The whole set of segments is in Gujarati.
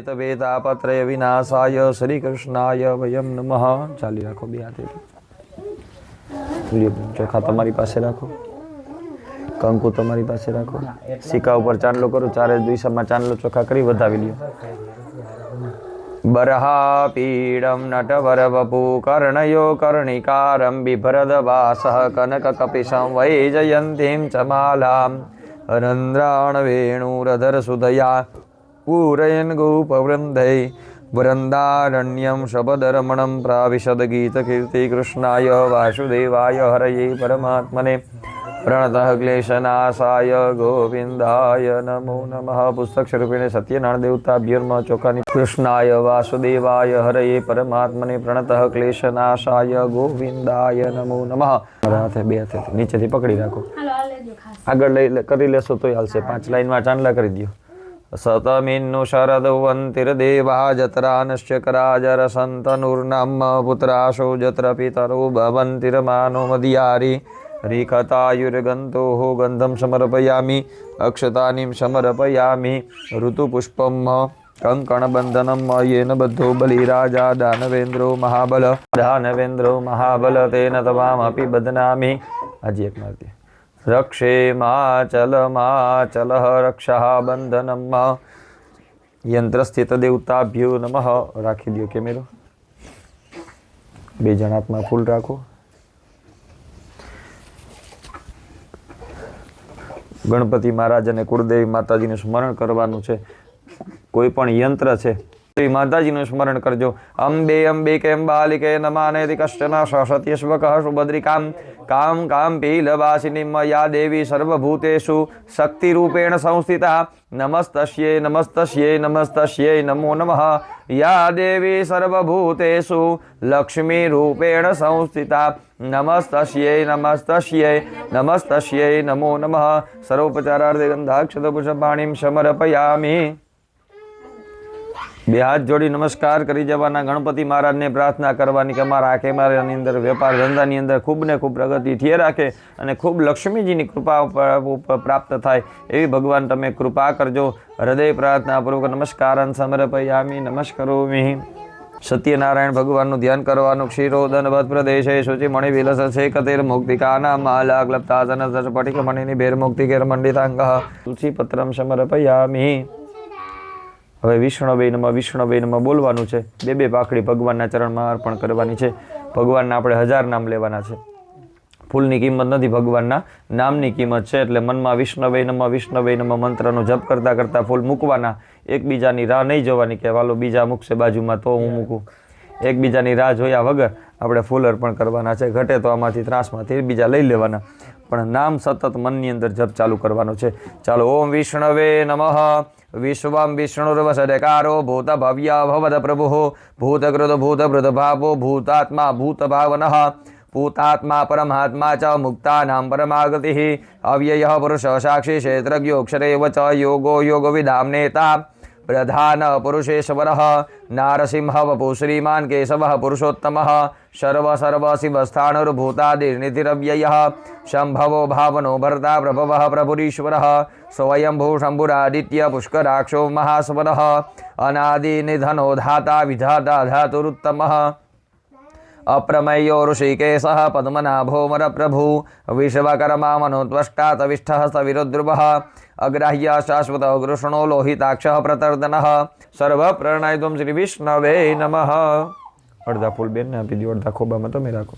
वेतापत्रय विनाशाय श्री कृष्णाय वयम नमः। चाली राखो बे हाथे चोखा तमारी पासे राखो, कंकु तमारी पासे राखो, सिक्का ऊपर चांदलो करो, चारे दिशामां चांदलो चोखा करी वधावी ल्यो। बर्हापीडं नटवरवपु कर्णयो कर्णिकारं बिभ्रदवासः कनककपिशं वैजयन्तीं च मालां रन्ध्राणवेणुरधरसुधया पूरयन् गोपवृन्दै वृन्दारण्यं शपदरमणं प्राविशद्गीतकीर्तिकृष्णाय वासुदेवाय हरये परमात्मने प्रणतः क्लेशनाशाय गोविन्दाय नमो नमः। पुस्तकस्वरूपिणे सत्यनारायण देवताभ्यर्म चोखानी कृष्णाय वासुदेवाय हरये परमात्मने प्रणतः क्लेशनाशाय गोविन्दाय नमो नमः। हाथे बे हाथे नीचेथी पकड़ी राखो, आगळ लई करी लेशो तोय हालशे। 5 लाइनमां चांदला करी दयो। सतमिन्नु शरदवन्तिर्देवा जत्रानश्च कराजरसन्तनुर्नाम पुत्राशो जत्र पितरो भवन्तिर्मानो मदियारि रिखतायुर्गन्तोः गन्धं समर्पयामि अक्षतानिं समर्पयामि ऋतुपुष्पं कंकणबन्धनं येन बद्धो बलिराजा दानवेन्द्रो महाबल तेन तवामपि बध्नामि। आज एक मार्गे रक्षे माचलः रक्षः बंधनम यंत्रस्थित देवताभ्यो नमः। राखी दियो केमेरो, बे जण हाथमां फूल राखो। गणपति महाराज अने कुलदेवी माताजीनुं स्मरण करवानुं छे। कोई पण यंत्र छे माताजीनुं स्मरण करजो। अंबे अंबिके बालिके नमानेति कश्चन सत्यश्वकः सुभद्रिकां कां कां पीलवासिनीं या देवी सर्वभूतेषु शक्तिरूपेण संस्थिता नमस्तस्यै नमस्तस्यै नमस्तस्यै नमो नमः। या देवी सर्वभूतेषु लक्ष्मीरूपेण संस्थिता नमस्तस्यै नमस्तस्यै नमस्तस्यै नमो नमः। सर्वोपचारार्थे गंधाक्षतपुष्पपाणिं समर्पयामि। बे हाथ जोड़ी नमस्कार करी जवाना। गणपति महाराज ने प्रार्थना करवानी के अमारा आखे मारानी अंदर वेपार धंधानी अंदर खूब ने खूब प्रगति थी राखे अने खूब लक्ष्मीजीनी कृपा प्राप्त थाय एवी भगवान तमे कृपा करजो। हृदय प्रार्थना पूर्वक नमस्कारं समर्पयामि नमस्करोमि। सत्यनारायण भगवान ध्यान करवानुं। क्षीरोदनवत् प्रदेशे शुचिमणि विलस शेकतेर मुक्तिकानां माला क्लप्तासन स्फटिकमणिनि भेर्मुक्तिकेर मंडितांगः तुलसीपत्रं समर्पयामि। हवे विष्णवे नमः बोलवानुं छे। बे पाखड़ी भगवानना चरणमां अर्पण करवानी छे। भगवानना आपणे 1000 नाम लेवाना छे। फूलनी किंमत नथी, भगवानना नामनी किंमत छे। एटले मनमा विष्णवे नमः मंत्रनो जप करता करता फूल मूकवाना। एकबीजानी राह नहीं जोवानी के वालो बीजा मूकशे बाजुमां तो हूँ मूकूं। एकबीजानी राह जोया वगर आपणे फूल अर्पण करवाना छे। घटे तो आमांथी ત્રાસમાંથી बीजा लई लेवाना, पण नाम सतत मननी अंदर जप चालू करवानो छे। चालो ओम विष्णवे नमः। विश्वं विष्णुर्वसदकारो भूत भव्य भवद प्रभुः भूतकृत भूतभृत भावो भूतात्मा भूतभावनः भूतात्मा परमात्मा च मुक्तानां परमागतिः अव्ययः पुरुषः साक्षी क्षेत्रज्ञोऽक्षरेव च योगो योगविदाम्नेता प्रधान पुरुषेश्वरः नारसिंह वपु श्रीमान् केशवः पुरुषोत्तमः सर्व शिवस्थाणुर्भूतादिर्निधिरव्ययः शम्भवो भावनो भर्ता प्रभवः प्रभुरीश्वरः स्वयंभू शम्भुरादित्य पुष्कराक्षो महास्वरः अनादिनिधनो धाता विधाता धातुरुत्तमः अप्रमेयो ऋषिकेशः पद्मनाभोमर प्रभु विश्वकर्मा मनोत्वष्टा तविष्ठः सविरुद्रुवः अग्राह्य शाश्वत कृष्णो लोहिताक्षः प्रतर्दनः सर्वप्रणयत्वं श्री विष्णवे नमः। अर्धा फूल बेन ने आपी दो, अर्धा खोबामां तमे राखो।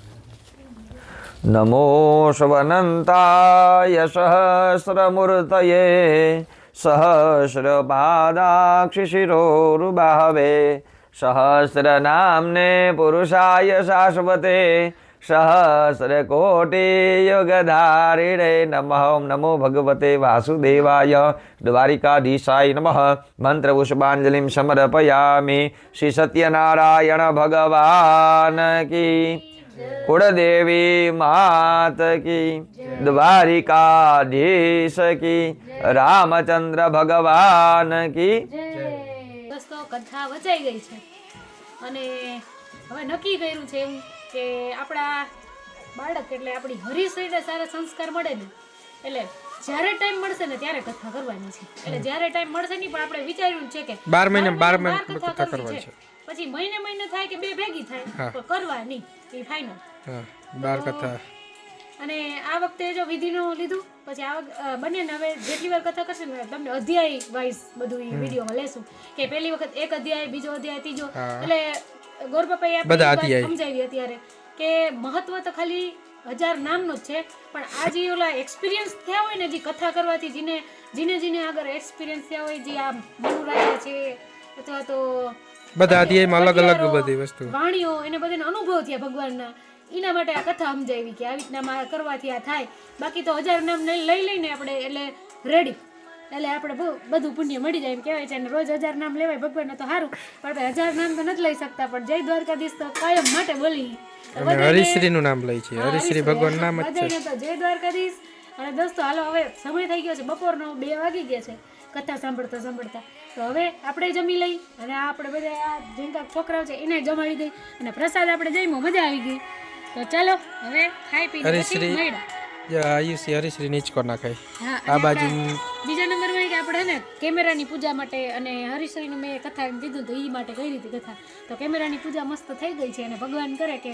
नमो शवनन्ताय सहस्रमूर्तये सहस्रपादाक्षिशिरोरुबाहवे सहस्रनाम्ने पुरुषाय शाश्वते सहस्रकोटि युगधारिणे नमः। ओम नमो भगवते वासुदेवाय द्वारिकाधीशाय नमः। मंत्रपुष्पांजलिं समर्पयामि। श्री सत्यनारायण भगवान की, कुलदेवी मात की, द्वारिकाधीश की, रामचंद्र भगवान की। दोस्तों कथा वचाई गई है અને હવે નક્કી કર્યું છે કે આપણા બાળક એટલે આપણી હરીશ્રીને સારા સંસ્કાર મળે ને એટલે જ્યારે ટાઈમ મળશે ને ત્યારે કથા કરવાની છે. એટલે જ્યારે ટાઈમ મળશે નહીં પણ આપણે વિચાર્યું છે કે 12 મહિને 12 બાર મહિને કથા કથા કરવી છે. પછી મહિને થાય કે બે ભેગી થાય પણ કરવા નહીં એ ફાઇનલ. હા 12 કથા. અને આ વખતે જો વિધિનું લીધું પછી આ બંનેને હવે જેટલી વાર કથા કરશે ને તમને અધ્યાય વાઇઝ બધું એ વિડીયોમાં લેશું કે પહેલી વખત એક અધ્યાય, બીજો અધ્યાય, ત્રીજો. એટલે ગોરબાપાએ આપણે સમજાવી અત્યારે કે મહત્વ તો ખાલી 1000 નામનું જ છે પણ આ જે ઓલા એક્સપિરિયન્સ થયા હોય ને જે કથા કરવાથી જીને આગળ એક્સપિરિયન્સ થયા હોય જે આ મનુરાજા છે અથવા તો બધા અધ્યાયમાં અલગ અલગ બધી વસ્તુ વાણીઓ એને બધાને અનુભવ થયા ભગવાનના એના માટે આ કથા સમજાવી કે આવી રીતના કરવાથી આ થાય. બાકી તો 1000 નામ લઈ લઈને આપણે એટલે રેડી એટલે આપણે બધું પુણ્ય મળી જાય એમ કહેવાય છે. અને રોજ 1000 નામ લેવાય ભગવાનને તો સારું પણ 1000 નામ તો નથી લઈ શકતા પણ જય દ્વારકાધીશ તો કાયમ માટે બોલી. હરિશ્રી નું નામ લઈ છે. હરિશ્રી ભગવાન નામ જ છે. તો જય દ્વારકાધીશ. અને દોસ્તો હાલો હવે સમય થઈ ગયો છે બપોરનો 2 વાગી ગયા છે કથા સાંભળતા તો હવે આપણે જમી લઈ અને આપણે બધા આ જેનકા છોકરાઓ છે એને જમાડી દઈ અને પ્રસાદ આપણે જમ્યો મજા આવી ગઈ. તો ચાલો હવે ખાઈ પી પછી મળ્યા. આયુષી હરિશ્રી નીચકો નાખાય. આ બાજુ બીજા નંબરમાં કે આપણે ને કેમેરાની પૂજા માટે અને હરિશ્રીનું મેં કથા એમ કીધું તો એ માટે કરી હતી કથા. તો કેમેરાની પૂજા મસ્ત થઈ ગઈ છે અને ભગવાન કરે કે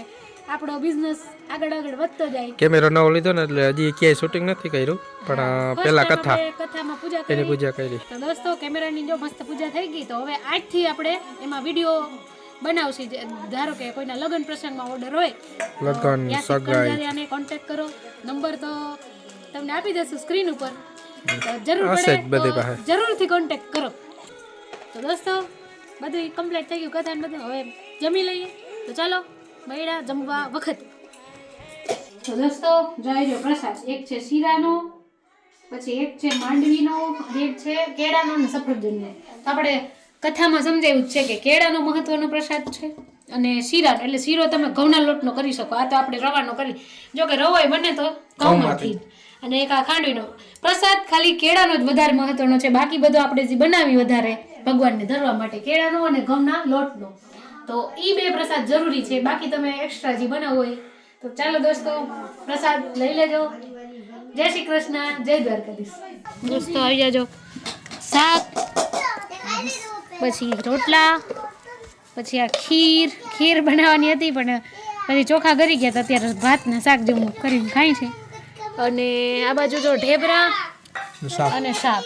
આપણો બિઝનેસ આગળ વધતો જાય. કેમેરો નવો લીધો ને એટલે હજી ક્યાંય શૂટિંગ નથી કર્યું પણ પહેલા કથામાં પૂજા કરી. તો દોસ્તો કેમેરાની જો મસ્ત પૂજા થઈ ગઈ તો હવે આજથી આપણે એમાં વિડીયો બનાવશી. ધારો કે કોઈના લગ્ન પ્રસંગમાં ઓર્ડર હોય લગ્ન સગાઈ કોન્ટેક્ટ કરો. નંબર તો તમને આપી દેશું સ્ક્રીન ઉપર. જરૂર પડે જરૂરથી કોન્ટેક્ટ કરો. તો દોસ્તો બધું કમ્પ્લીટ થઈ ગયું કથા ને બધું. હવે જમી લઈએ. તો ચાલો મળ્યા જમવા વખત. તો દોસ્તો જોઈ પ્રસાદ એક છે શીરાનો, પછી એક છે માંડવીનો, એક છે કેળાનો અને સફરજનનો. આપણે કથામાં સમજાવ્યું છે કે કેળાનો મહત્વનો પ્રસાદ છે અને શીરાનો એટલે શીરો તમે ઘઉંના લોટનો કરી શકો. આ તો આપણે રવાનો કરી. જો કે રવો બને તો ઘઉંમાંથી અને એક આ ખાંડવીનો પ્રસાદ ખાલી કેળાનો જ વધારે મહત્વનો છે. બાકી બધો આપણે જે બનાવી વધારે ભગવાનને ધરવા માટે કેળાનો અને ઘઉંના લોટનો તો એ 2 પ્રસાદ જરૂરી છે. બાકી તમે એક્સ્ટ્રા જે બનાવવો હોય તો ચાલો દોસ્તો પ્રસાદ લઈ લેજો. જય શ્રી કૃષ્ણ, જય દ્વારકાધીશ. દોસ્તો આવી જાજો. શાક, પછી રોટલા, પછી આ ખીર બનાવવાની હતી પણ પછી ચોખા કરી ગયા તો અત્યારે ભાતના શાક જેવું કરીને ખાય છે. અને આ બાજુ જો ઢેબરા અને શાક.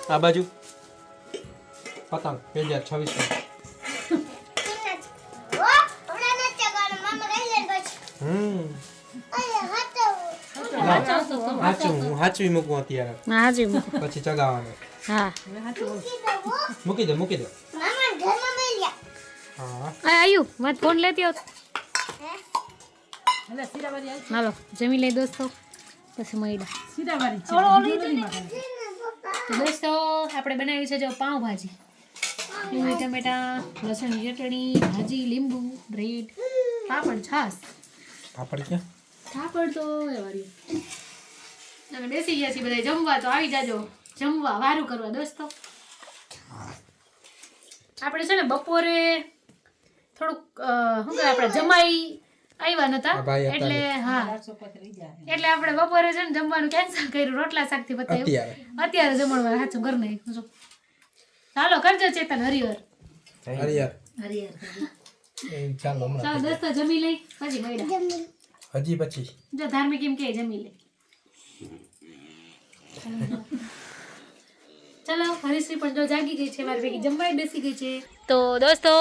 આ બાજુ પતંગ 2026 હાચવી મૂકું અત્યારે પછી ચગાવવાનું. હા મૂકી દે આયુ મત ફોન લેતી આવ. હાલો જમી લઈ દોસ્તો પછી મળ્યા. દોસ્તો આપણે બનાવી છે જો પાઉંભાજી. ડુંગળી ટમેટા, લસણની ચટણી, ભાજી, લીંબુ, બ્રેડ, પાપડ, છાશ. પાપડ તો એવારી. અને બેસી ગયા છીએ બધા જમવા. તો આવી જાજો જમવા વારું કરવા દોસ્તો. આપણે છે ને બપોરે થોડુંક શું કહે આપણે જમાઈ આવ્યા નતા એટલે એટલે આપણે બપોરે છે ને જમવાનું કેન્સલ કર્યું. રોટલા શાક થી બતાવ્યું અત્યારે જમણવાર સાચું ઘર નહીં. ચાલો કરજો ચેતન હરિહર. ચાલો દોસ્તો જમી લઈ પછી મળ્યા. હજી પછી જો ધાર્મિક એમ કે જમી લે. ચાલો હરીશ્રી પણ જો જાગી ગઈ છે મારી ભેગી જમવાય બેસી ગઈ છે. તો દોસ્તો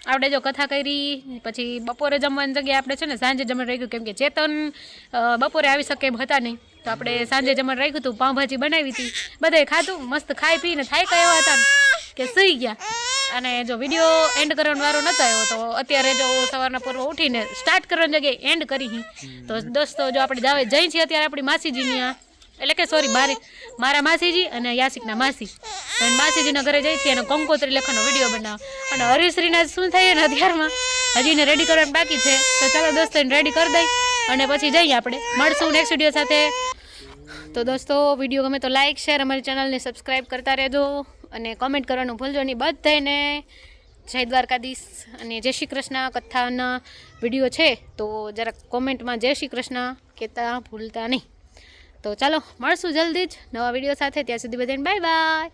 આપણે જો કથા કરી પછી બપોરે જમવાની જગ્યાએ આપણે છે ને સાંજે જમણ રાખ્યું કેમ કે ચેતન બપોરે આવી શકે એમ હતા નહીં તો આપણે સાંજે જમણ રાખ્યું હતું. પાઉંભાજી બનાવી હતી, બધાએ ખાધું મસ્ત ખાઈ પીને થાક્યા એવા હતા કે સૂઈ ગયા. અને જો વિડીયો એન્ડ કરવાનો વારો નહોતો આવ્યો તો અત્યારે જો સવારના પૂર્વ ઉઠીને સ્ટાર્ટ કરવાની જગ્યાએ એન્ડ કરી. તો દોસ્તો જો આપણે જઈ છીએ અત્યારે આપણી માસીજીની એટલે કે સોરી મારા માસીજી અને યાસિકના માસી તો માસીજીના ઘરે જઈ છીએ અને કંકોત્રી લેખવાનો વિડીયો બનાવો. અને હરીશ્રીના શું થાય ને અત્યારમાં હજી એને રેડી કરવાનું બાકી છે. તો ચાલો દોસ્તો એને રેડી કરી દઈ અને પછી જઈએ આપણે મળશું નેક્સ્ટ વિડીયો સાથે. તો દોસ્તો વિડીયો ગમે તો લાઇક શેર અમારી ચેનલને સબસ્ક્રાઈબ કરતા રહેજો અને કોમેન્ટ કરવાનું ભૂલજો નહીં બધાને. જય દ્વારકાધીશ અને જય શ્રી કૃષ્ણ કથાના વિડીયો છે તો જરાક કોમેન્ટમાં જય શ્રી કૃષ્ણ કહેતા ભૂલતા નહીં. તો ચાલો મળશું જલ્દી જ નવા વિડીયો સાથે. ત્યાં સુધી બધાને બાય બાય.